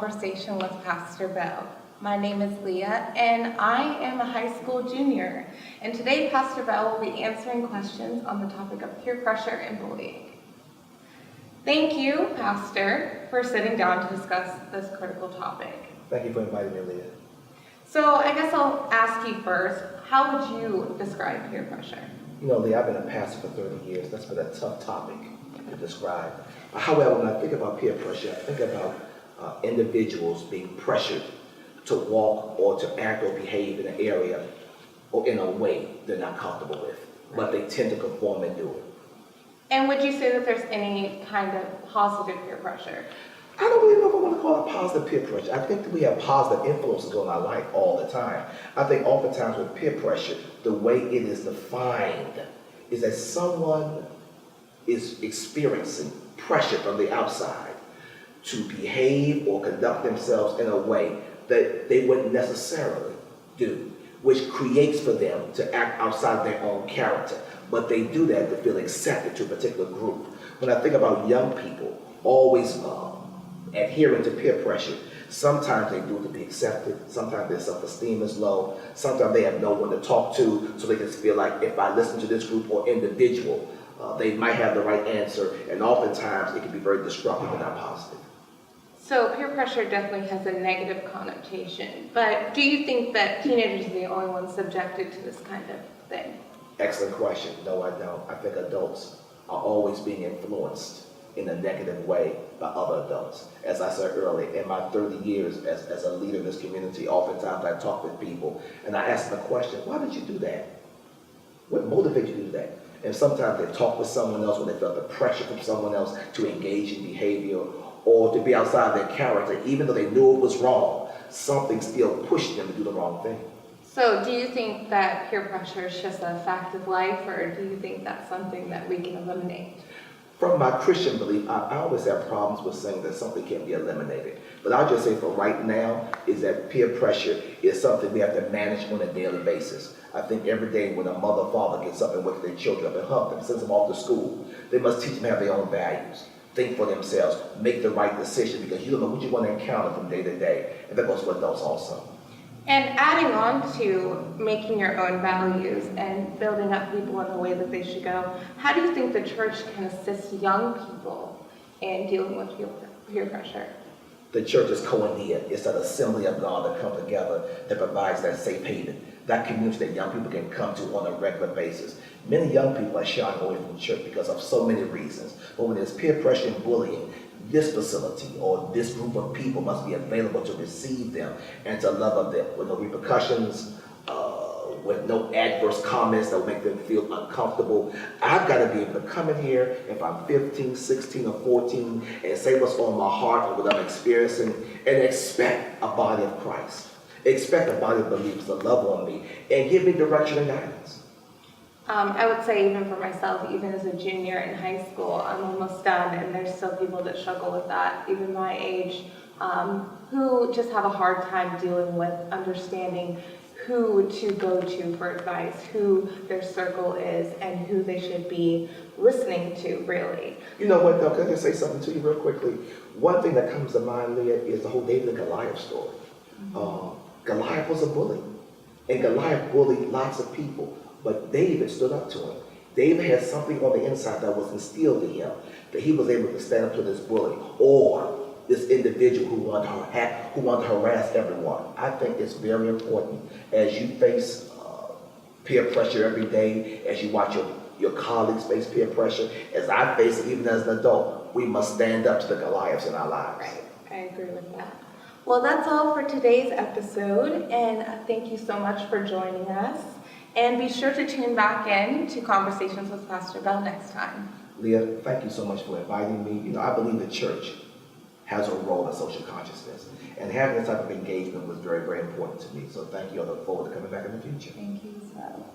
Conversation with Pastor Bell. My name is Leah, and I am a high school junior. And today, Pastor Bell will be answering questions on the topic of peer pressure and bullying. Thank you, Pastor, for sitting down to discuss this critical topic. Thank you for inviting me, Leah. So I guess I'll ask you first, how would you describe peer pressure? You know, Leah, I've been a pastor for 30 years. That's been a tough topic to describe. However, when I think about peer pressure, I think about individuals being pressured to walk or to act or behave in an area or in a way they're not comfortable with, but they tend to conform and do it. And would you say that there's any kind of positive peer pressure? I don't really know if I want to call it positive peer pressure. I think that we have positive influences on our life all the time. I think oftentimes with peer pressure, the way it is defined is that someone is experiencing pressure from the outside to behave or conduct themselves in a way that they wouldn't necessarily do, which creates for them to act outside their own character. But they do that to feel accepted to a particular group. When I think about young people always adhering to peer pressure, sometimes they do it to be accepted, sometimes their self-esteem is low, sometimes they have no one to talk to, so they just feel like if I listen to this group or individual, they might have the right answer, and oftentimes it can be very disruptive and not positive. So peer pressure definitely has a negative connotation, but do you think that teenagers are the only ones subjected to this kind of thing? Excellent question. No, I don't. I think adults are always being influenced in a negative way by other adults. As I said earlier, in my 30 years as a leader in this community, oftentimes I talk with people and I ask them a question, why did you do that? What motivated you to do that? And sometimes they talk with someone else when they felt the pressure from someone else to engage in behavior or to be outside their character, even though they knew it was wrong, something still pushed them to do the wrong thing. So do you think that peer pressure is just a fact of life, or do you think that's something that we can eliminate? From my Christian belief, I always have problems with saying that something can't be eliminated. But I'll just say for right now is that peer pressure is something we have to manage on a daily basis. I think every day when a mother or father gets up and wakes their children up and hug them, sends them off to school, they must teach them to have their own values, think for themselves, make the right decision, because you don't know what you want to encounter from day to day. And that goes for adults also. And adding on to making your own values and building up people in the way that they should go, how do you think the church can assist young people in dealing with peer pressure? The church is koinonia. It's that assembly of God that comes together that provides that safe haven, that community that young people can come to on a regular basis. Many young people are shying away from the church because of so many reasons. But when there's peer pressure and bullying, this facility or this group of people must be available to receive them and to love them with no repercussions, with no adverse comments that will make them feel uncomfortable. I've got to be able to come in here if I'm 15, 16, or 14 and say what's on my heart and what I'm experiencing and expect a body of Christ. Expect a body of believers to love on me and give me direction and guidance. I would say even for myself, even as a junior in high school, I'm almost done, and there's still people that struggle with that, even my age, who just have a hard time dealing with understanding who to go to for advice, who their circle is, and who they should be listening to, really. You know what, though, can I just say something to you real quickly? One thing that comes to mind, Leah, is the whole David and Goliath story. Goliath was a bully, and Goliath bullied lots of people. But David stood up to him. David had something on the inside that was instilled in him, that he was able to stand up to this bully or this individual who wanted to harass everyone. I think it's very important as you face peer pressure every day, as you watch your colleagues face peer pressure, as I face it even as an adult, we must stand up to the Goliaths in our lives. Right, I agree with that. Well, that's all for today's episode, and thank you so much for joining us. And be sure to tune back in to Conversations with Pastor Bell next time. Leah, thank you so much for inviting me. You know, I believe the church has a role in social consciousness, and having this type of engagement was very, very important to me. So thank you. I look forward to coming back in the future. Thank you so.